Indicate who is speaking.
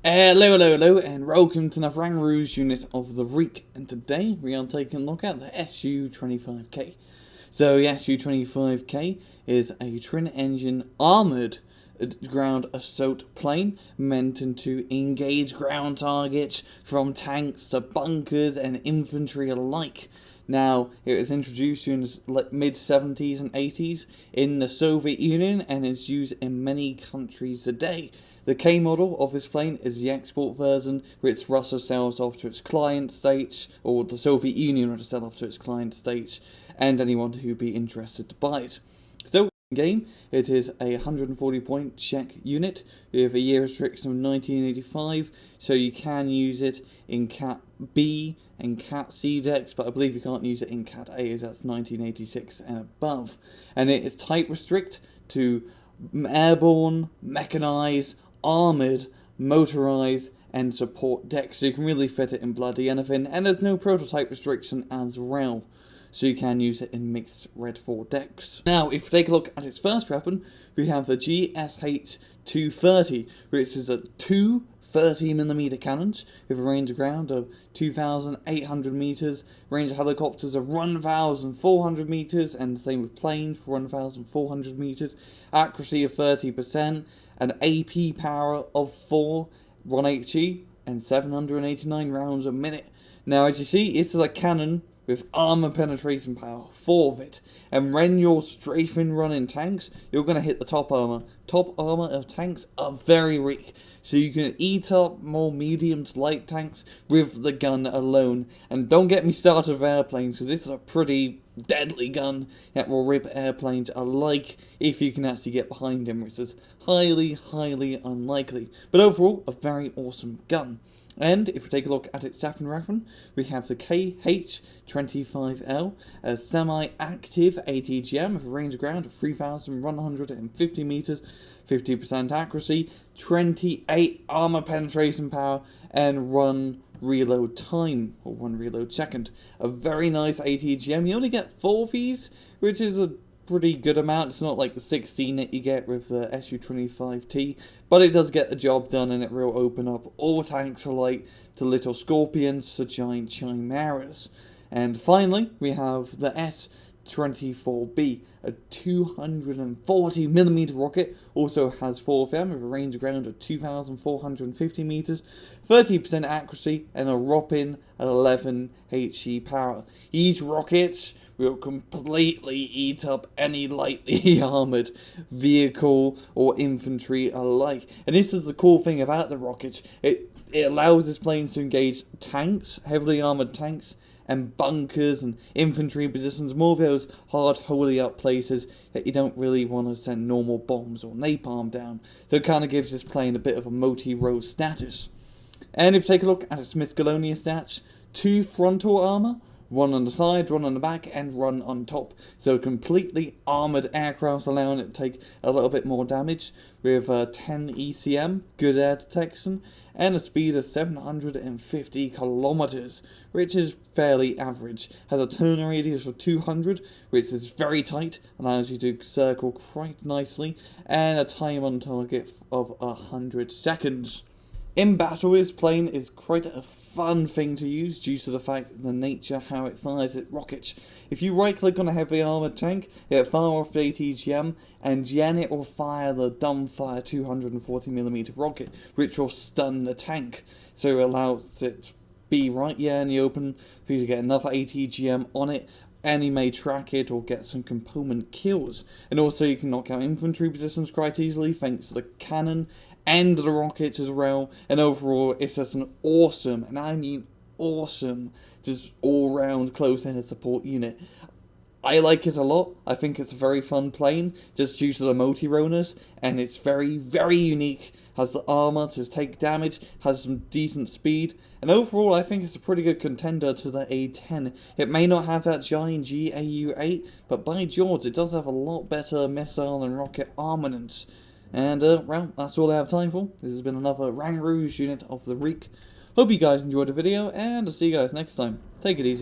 Speaker 1: Hello, and welcome to another Rang Rouge unit of the Reek. And today we are taking a look at the SU-25K. So the SU-25K is a twin-engine armoured ground assault plane meant to engage ground targets from tanks to bunkers and infantry alike. Now, it was introduced in the mid-70s and 80s in the Soviet Union and is used in many countries today. The K model of this plane is the export version, which Russia sells off to its client states, or the Soviet Union would sell off to its client states, and anyone who would be interested to buy it. So, in game, it is a 140-point Czech unit with a year restriction of 1985, so you can use it in Cat B and Cat C decks, but I believe you can't use it in Cat A, as that's 1986 and above. And it is type restrict to airborne, mechanized, armoured, motorised, and support decks, so you can really fit it in bloody anything, and there's no prototype restriction as well, so you can use it in mixed Red 4 decks. Now, if you take a look at its first weapon, we have the GSH-230, which is a 2 30mm cannons with a range of ground of 2,800 meters, range of helicopters of 1,400 meters, and the same with planes for 1,400 meters, accuracy of 30%, an AP power of 4, 1 HE, and 789 rounds a minute. Now, as you see, this is a cannon with armor penetration power, 4 of it, and when you're strafing running tanks, you're going to hit the top armor. Top armor of tanks are very weak, so you can eat up more medium to light tanks with the gun alone. And don't get me started with airplanes, because this is a pretty deadly gun that will rip airplanes alike if you can actually get behind him, which is highly unlikely. But overall, a very awesome gun. And if we take a look at its second weapon, we have the KH-25L, a semi-active ATGM with a range of ground of 3,150 meters, 50% accuracy, 28 armor penetration power, and 1 reload time, or 1 reload second. A very nice ATGM. You only get 4 of these, which is a pretty good amount. It's not like the 16 that you get with the SU-25T, but it does get the job done, and it will open up all tanks alike, to little scorpions to giant chimeras. And finally, we have the S-24B, a 240mm rocket, also has 4 of them with a range of ground of 2,450 meters, 30% accuracy, and a whopping 11 HE power. These rockets will completely eat up any lightly armoured vehicle or infantry alike. And this is the cool thing about the rockets. It allows this planes to engage tanks, heavily armoured tanks, and bunkers and infantry positions, more of those hard, holey up places that you don't really want to send normal bombs or napalm down. So it kind of gives this plane a bit of a multi-role status. And if you take a look at its miscellaneous stats, 2 frontal armour, 1 on the side, 1 on the back, and 1 on top. So completely armoured aircraft, allowing it to take a little bit more damage, with 10 ECM, good air detection, and a speed of 750 kilometers, which is fairly average. Has a turn radius of 200, which is very tight, allows you to circle quite nicely, and a time on target of 100 seconds. In battle, this plane is quite a fun thing to use due to the fact that the nature how it fires its rockets. If you right click on a heavy armoured tank, it'll fire off the ATGM, and then it will fire the dumbfire 240mm rocket, which will stun the tank. So it allows it to be right in the open for you to get another ATGM on it, and you may track it or get some component kills. And also you can knock out infantry positions quite easily thanks to the cannon and the rockets as well. And overall, it's just an awesome, and I mean awesome, just all-round close-air support unit. I like it a lot. I think it's a very fun plane, just due to the multi-rollers, and it's very unique. Has the armor to take damage, has some decent speed, and overall I think it's a pretty good contender to the A-10. It may not have that giant GAU-8, but by George, it does have a lot better missile and rocket armaments. And, well, that's all I have time for. This has been another Rang Rouge unit of the Reek. Hope you guys enjoyed the video, and I'll see you guys next time. Take it easy.